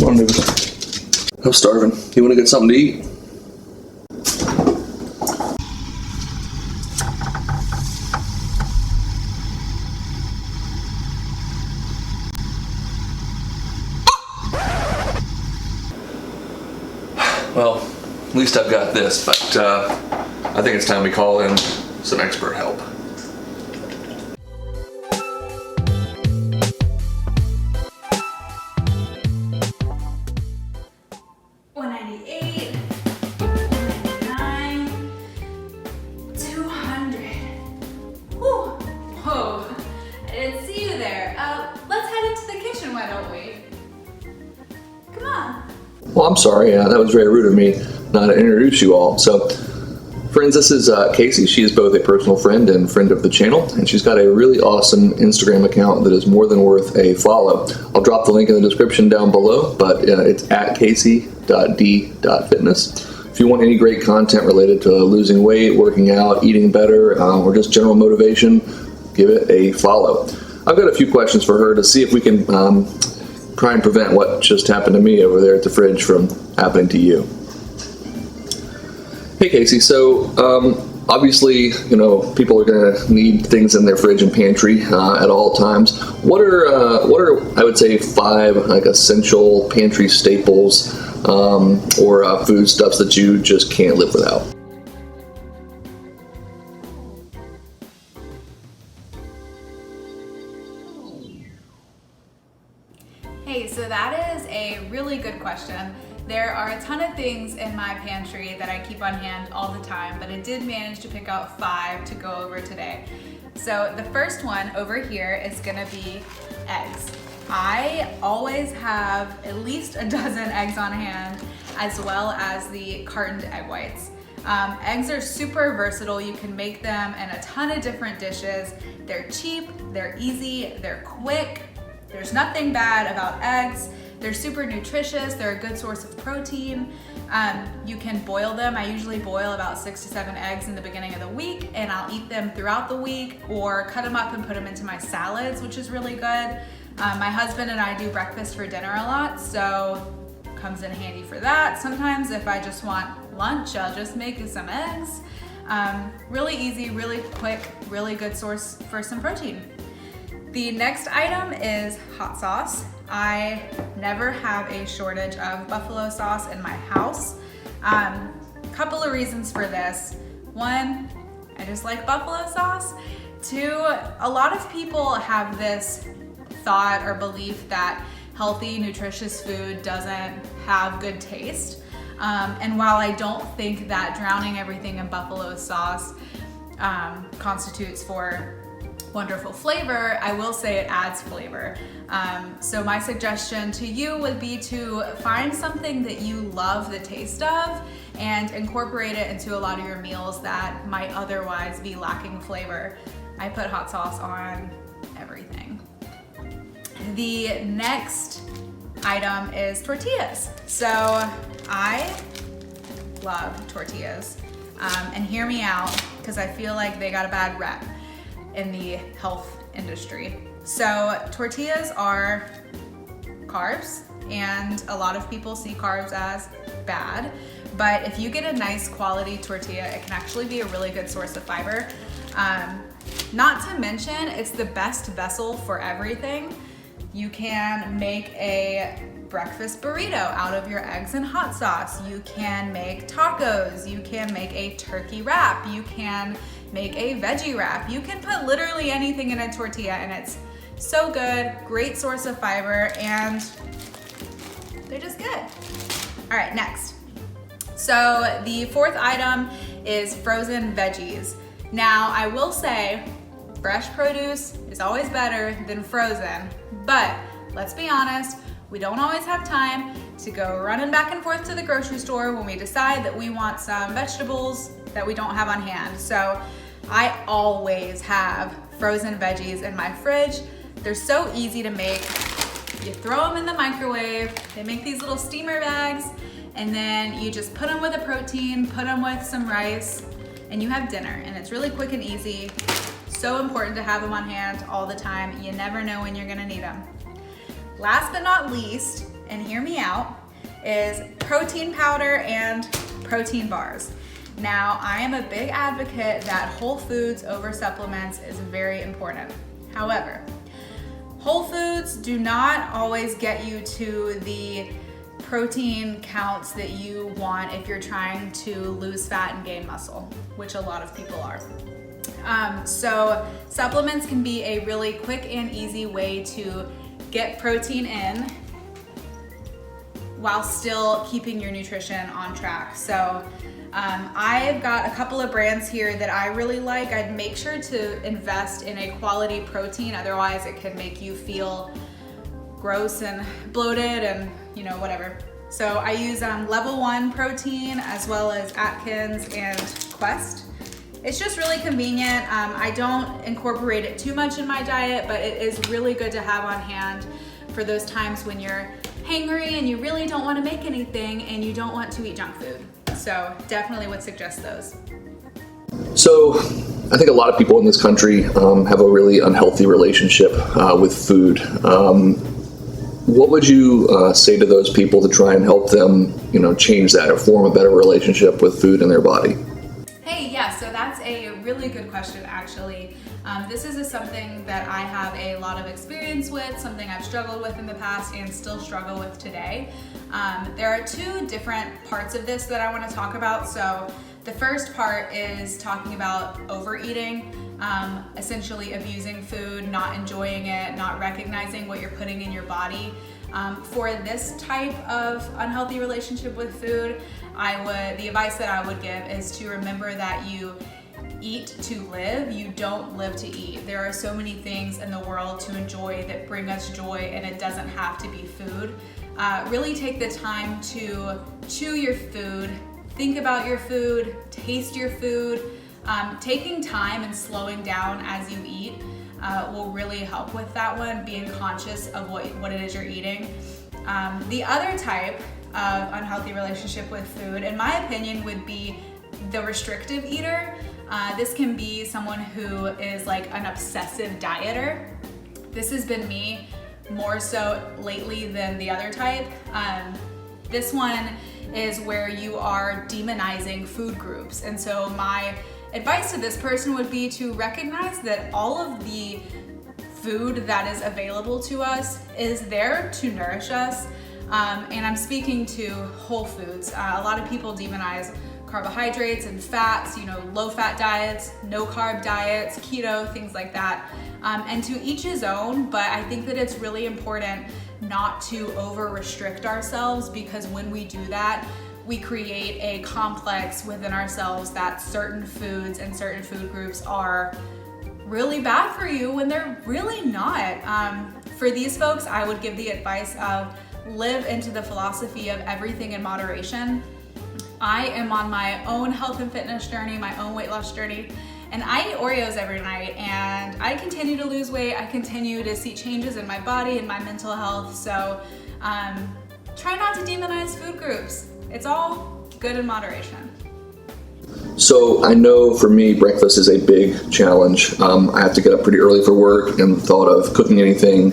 Come on, neighbors. I'm starving. You want to get something to eat? Well, at least I've got this, but I think it's time we call in some expert help. Well, I'm sorry, that was very rude of me not to introduce you all. So, friends, this is Casey. She is both a personal friend and friend of the channel, and she's got a really awesome Instagram account that is more than worth a follow. I'll drop the link in the description down below, but it's at casey.d.fitness. If you want any great content related to losing weight, working out, eating better, or just general motivation, give it a follow. I've got a few questions for her to see if we can try and prevent what just happened to me over there at the fridge from happening to you. Hey Casey, so obviously, you know, people are going to need things in their fridge and pantry at all times. What are I would say 5 like essential pantry staples or foodstuffs that you just can't live without? Hey, so that is a really good question. There are a ton of things in my pantry that I keep on hand all the time, but I did manage to pick out 5 to go over today. So the first one over here is gonna be eggs. I always have at least a dozen eggs on hand, as well as the cartoned egg whites. Eggs are super versatile. You can make them in a ton of different dishes. They're cheap, they're easy, they're quick. There's nothing bad about eggs. They're super nutritious. They're a good source of protein. You can boil them. I usually boil about 6 to 7 eggs in the beginning of the week, and I'll eat them throughout the week or cut them up and put them into my salads, which is really good. My husband and I do breakfast for dinner a lot, so comes in handy for that. Sometimes if I just want lunch, I'll just make some eggs. Really easy, really quick, really good source for some protein. The next item is hot sauce. I never have a shortage of buffalo sauce in my house. Couple of reasons for this. 1, I just like buffalo sauce. 2, a lot of people have this thought or belief that healthy, nutritious food doesn't have good taste. And while I don't think that drowning everything in buffalo sauce constitutes for wonderful flavor, I will say it adds flavor. So my suggestion to you would be to find something that you love the taste of and incorporate it into a lot of your meals that might otherwise be lacking flavor. I put hot sauce on everything. The next item is tortillas. So I love tortillas. And hear me out, because I feel like they got a bad rep in the health industry. So tortillas are carbs, and a lot of people see carbs as bad, but if you get a nice quality tortilla, it can actually be a really good source of fiber. Not to mention, it's the best vessel for everything. You can make a breakfast burrito out of your eggs and hot sauce. You can make tacos. You can make a turkey wrap. You can make a veggie wrap. You can put literally anything in a tortilla, and it's so good, great source of fiber, and they're just good. All right, next. So the 4th item is frozen veggies. Now, I will say fresh produce is always better than frozen, but let's be honest, we don't always have time to go running back and forth to the grocery store when we decide that we want some vegetables that we don't have on hand. So I always have frozen veggies in my fridge. They're so easy to make. You throw them in the microwave, they make these little steamer bags, and then you just put them with a protein, put them with some rice, and you have dinner. And it's really quick and easy. So important to have them on hand all the time. You never know when you're gonna need them. Last but not least and hear me out, is protein powder and protein bars. Now, I am a big advocate that whole foods over supplements is very important. However, whole foods do not always get you to the protein counts that you want if you're trying to lose fat and gain muscle, which a lot of people are. So supplements can be a really quick and easy way to get protein in while still keeping your nutrition on track. So I've got a couple of brands here that I really like. I'd make sure to invest in a quality protein, otherwise it can make you feel gross and bloated and whatever. So I use Level 1 protein as well as Atkins and Quest. It's just really convenient. I don't incorporate it too much in my diet, but it is really good to have on hand for those times when you're hangry and you really don't want to make anything and you don't want to eat junk food. So definitely would suggest those. So I think a lot of people in this country have a really unhealthy relationship with food. What would you say to those people to try and help them, change that or form a better relationship with food in their body? Hey, yeah, so that's a really good question, actually. This is something that I have a lot of experience with, something I've struggled with in the past and still struggle with today. There are two different parts of this that I want to talk about. So the first part is talking about overeating, essentially abusing food, not enjoying it, not recognizing what you're putting in your body. For this type of unhealthy relationship with food, the advice that I would give is to remember that you eat to live, you don't live to eat. There are so many things in the world to enjoy that bring us joy, and it doesn't have to be food. Really take the time to chew your food, think about your food, taste your food. Taking time and slowing down as you eat will really help with that one, being conscious of what it is you're eating. The other type of unhealthy relationship with food, in my opinion, would be the restrictive eater. This can be someone who is like an obsessive dieter. This has been me more so lately than the other type. This one is where you are demonizing food groups. And so my advice to this person would be to recognize that all of the food that is available to us is there to nourish us. And I'm speaking to whole foods. A lot of people demonize carbohydrates and fats, low fat diets, no carb diets, keto, things like that. And to each his own, but I think that it's really important not to over restrict ourselves, because when we do that, we create a complex within ourselves that certain foods and certain food groups are really bad for you when they're really not. For these folks, I would give the advice of live into the philosophy of everything in moderation. I am on my own health and fitness journey, my own weight loss journey, and I eat Oreos every night, and I continue to lose weight. I continue to see changes in my body and my mental health. So try not to demonize food groups. It's all good in moderation. So I know for me, breakfast is a big challenge. I have to get up pretty early for work, and the thought of cooking anything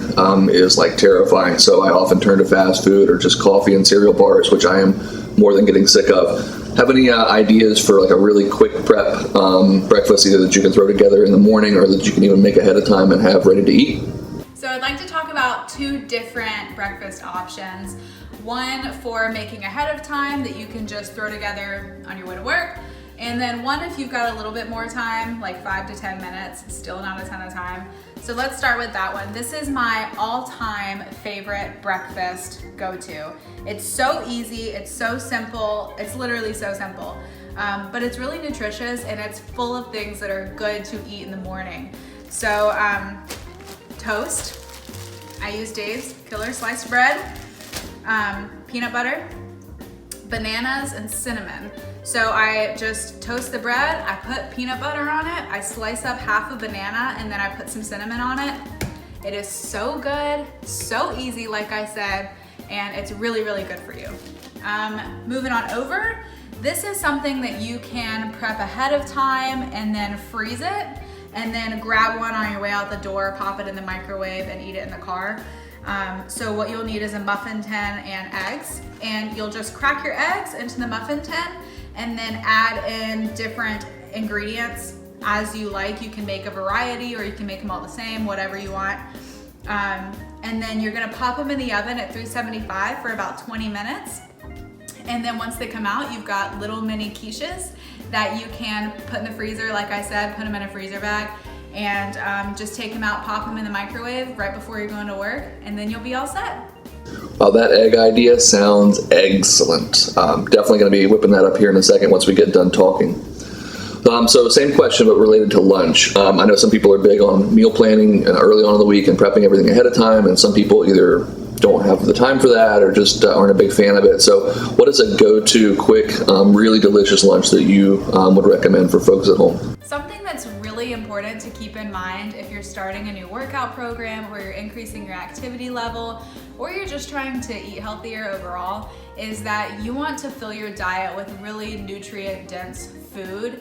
is like terrifying. So I often turn to fast food or just coffee and cereal bars, which I am more than getting sick of. Have any ideas for like a really quick prep breakfast, either that you can throw together in the morning or that you can even make ahead of time and have ready to eat? So I'd like to talk about two different breakfast options. One for making ahead of time that you can just throw together on your way to work. And then one if you've got a little bit more time, like 5 to 10 minutes, still not a ton of time. So let's start with that one. This is my all-time favorite breakfast go-to. It's so easy, it's so simple, it's literally so simple. But it's really nutritious and it's full of things that are good to eat in the morning. So toast, I use Dave's Killer Sliced Bread, peanut butter, bananas, and cinnamon. So I just toast the bread, I put peanut butter on it, I slice up half a banana, and then I put some cinnamon on it. It is so good, so easy, like I said, and it's really, really good for you. Moving on over, this is something that you can prep ahead of time and then freeze it, and then grab one on your way out the door, pop it in the microwave, and eat it in the car. So what you'll need is a muffin tin and eggs, and you'll just crack your eggs into the muffin tin and then add in different ingredients as you like. You can make a variety or you can make them all the same, whatever you want. And then you're gonna pop them in the oven at 375 for about 20 minutes. And then once they come out, you've got little mini quiches that you can put in the freezer. Like I said, put them in a freezer bag and just take them out, pop them in the microwave right before you're going to work, and then you'll be all set. Wow, that egg idea sounds excellent. Definitely going to be whipping that up here in a second once we get done talking. So same question, but related to lunch. I know some people are big on meal planning early on in the week and prepping everything ahead of time, and some people either don't have the time for that or just aren't a big fan of it. So what is a go-to quick, really delicious lunch that you would recommend for folks at home? Something that's really important to keep in mind if you're starting a new workout program or you're increasing your activity level or you're just trying to eat healthier overall is that you want to fill your diet with really nutrient-dense food.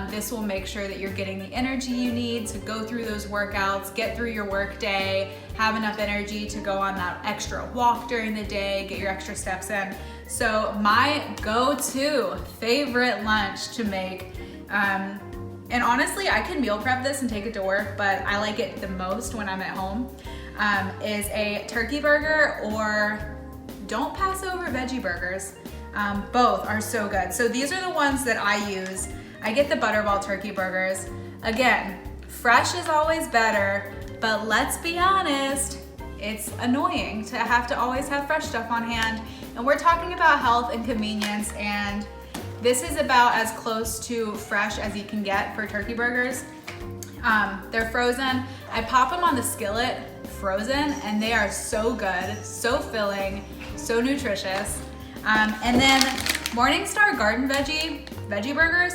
This will make sure that you're getting the energy you need to go through those workouts, get through your work day, have enough energy to go on that extra walk during the day, get your extra steps in. So my go-to favorite lunch to make, and honestly, I can meal prep this and take it to work, but I like it the most when I'm at home, is a turkey burger, or don't pass over veggie burgers. Both are so good. So these are the ones that I use. I get the Butterball turkey burgers. Again, fresh is always better, but let's be honest, it's annoying to have to always have fresh stuff on hand. And we're talking about health and convenience, and this is about as close to fresh as you can get for turkey burgers. They're frozen. I pop them on the skillet frozen, and they are so good, so filling, so nutritious. And then Morningstar Garden veggie burgers,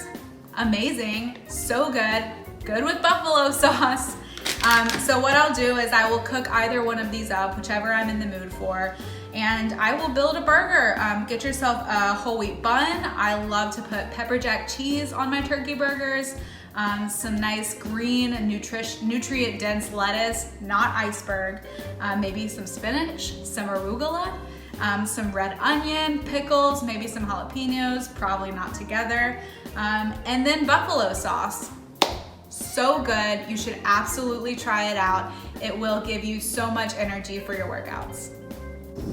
amazing, so good, good with buffalo sauce. So what I'll do is I will cook either one of these up, whichever I'm in the mood for, and I will build a burger. Get yourself a whole wheat bun. I love to put pepper jack cheese on my turkey burgers, some nice green nutrient dense lettuce, not iceberg, maybe some spinach, some arugula, some red onion, pickles, maybe some jalapenos, probably not together, and then buffalo sauce. So good, you should absolutely try it out. It will give you so much energy for your workouts.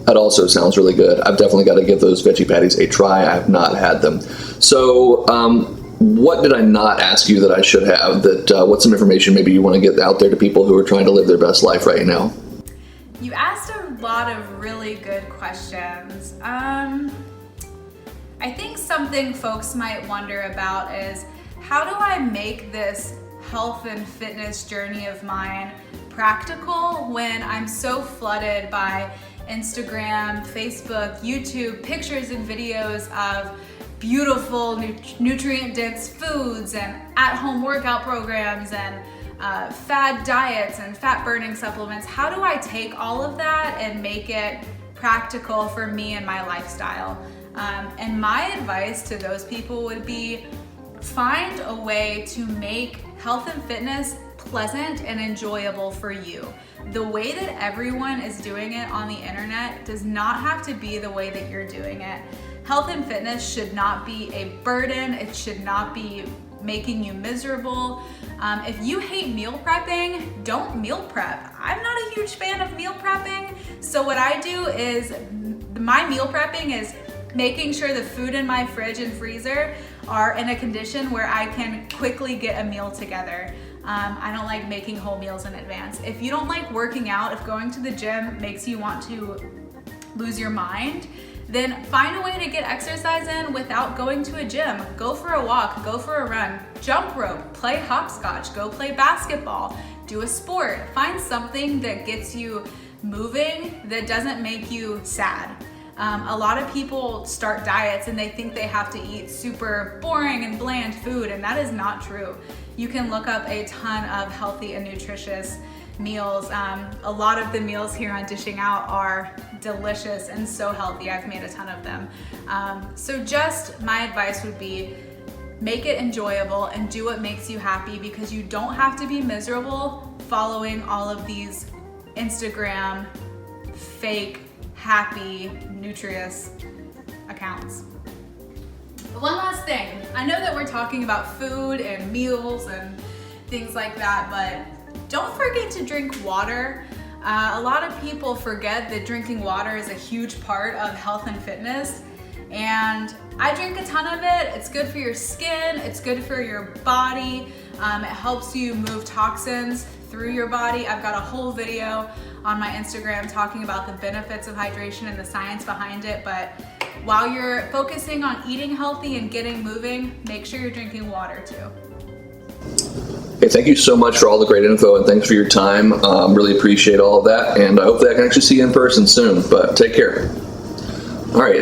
That also sounds really good. I've definitely got to give those veggie patties a try. I have not had them. So what did I not ask you that I should have? What's some information maybe you want to get out there to people who are trying to live their best life right now? You asked a lot of really good questions. I think something folks might wonder about is, how do I make this health and fitness journey of mine practical when I'm so flooded by Instagram, Facebook, YouTube, pictures and videos of beautiful nutrient-dense foods and at-home workout programs and fad diets and fat-burning supplements? How do I take all of that and make it practical for me and my lifestyle? And my advice to those people would be, find a way to make health and fitness pleasant and enjoyable for you. The way that everyone is doing it on the internet does not have to be the way that you're doing it. Health and fitness should not be a burden. It should not be making you miserable. If you hate meal prepping, don't meal prep. I'm not a huge fan of meal prepping. So what I do is, my meal prepping is making sure the food in my fridge and freezer are in a condition where I can quickly get a meal together. I don't like making whole meals in advance. If you don't like working out, if going to the gym makes you want to lose your mind, then find a way to get exercise in without going to a gym. Go for a walk, go for a run, jump rope, play hopscotch, go play basketball, do a sport. Find something that gets you moving, that doesn't make you sad. A lot of people start diets and they think they have to eat super boring and bland food, and that is not true. You can look up a ton of healthy and nutritious meals. A lot of the meals here on Dishing Out are delicious and so healthy. I've made a ton of them. So just my advice would be, make it enjoyable and do what makes you happy, because you don't have to be miserable following all of these Instagram fake, happy, nutritious accounts. But one last thing, I know that we're talking about food and meals and things like that, but don't forget to drink water. A lot of people forget that drinking water is a huge part of health and fitness, and I drink a ton of it. It's good for your skin, it's good for your body, it helps you move toxins through your body. I've got a whole video on my Instagram talking about the benefits of hydration and the science behind it, but while you're focusing on eating healthy and getting moving, make sure you're drinking water too. Hey, thank you so much for all the great info and thanks for your time. Really appreciate all of that, and hopefully I can actually see you in person soon, but take care. All right,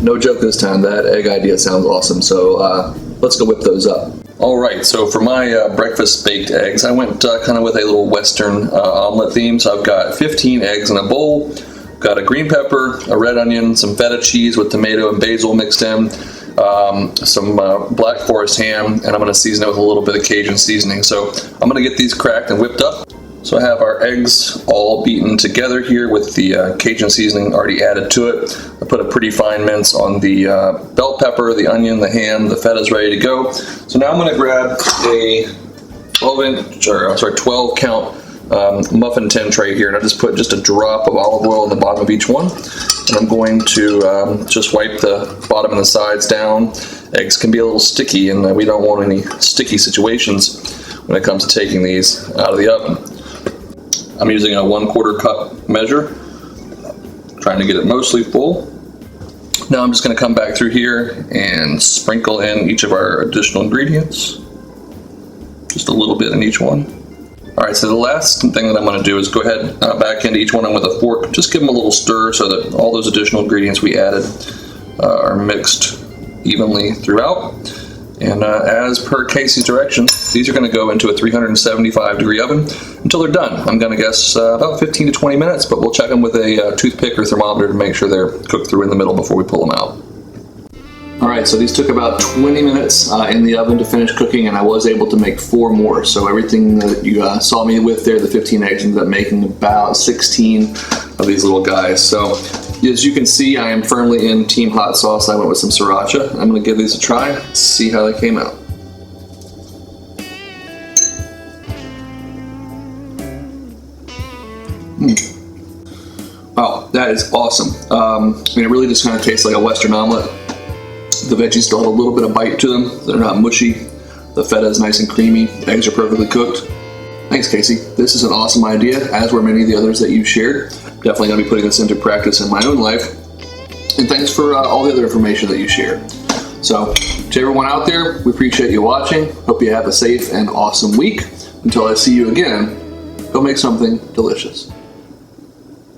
no joke this time, that egg idea sounds awesome, so let's go whip those up. All right, so for my breakfast baked eggs, I went kind of with a little Western omelet theme. So I've got 15 eggs in a bowl, got a green pepper, a red onion, some feta cheese with tomato and basil mixed in, some black forest ham, and I'm going to season it with a little bit of Cajun seasoning. So I'm going to get these cracked and whipped up. So I have our eggs all beaten together here with the Cajun seasoning already added to it. I put a pretty fine mince on the bell pepper, the onion, the ham, the feta's ready to go. So now I'm going to grab a 12 count muffin tin tray here, and I just put just a drop of olive oil in the bottom of each one. And I'm going to just wipe the bottom and the sides down. Eggs can be a little sticky, and we don't want any sticky situations when it comes to taking these out of the oven. I'm using a 1/4 cup measure, trying to get it mostly full. Now I'm just going to come back through here and sprinkle in each of our additional ingredients. Just a little bit in each one. Alright, so the last thing that I'm going to do is go ahead back into each one with a fork. Just give them a little stir so that all those additional ingredients we added are mixed evenly throughout. And as per Casey's directions, these are going to go into a 375-degree oven until they're done. I'm going to guess about 15 to 20 minutes, but we'll check them with a toothpick or thermometer to make sure they're cooked through in the middle before we pull them out. Alright, so these took about 20 minutes in the oven to finish cooking, and I was able to make 4 more. So everything that you saw me with there, the 15 eggs, ended up making about 16 of these little guys. So as you can see, I am firmly in team hot sauce. I went with some sriracha. I'm going to give these a try, see how they came out. Wow, that is awesome. I mean, it really just kind of tastes like a Western omelet. The veggies still have a little bit of bite to them. They're not mushy. The feta is nice and creamy. The eggs are perfectly cooked. Thanks, Casey. This is an awesome idea, as were many of the others that you've shared. Definitely going to be putting this into practice in my own life. And thanks for all the other information that you shared. So, to everyone out there, we appreciate you watching. Hope you have a safe and awesome week. Until I see you again, go make something delicious.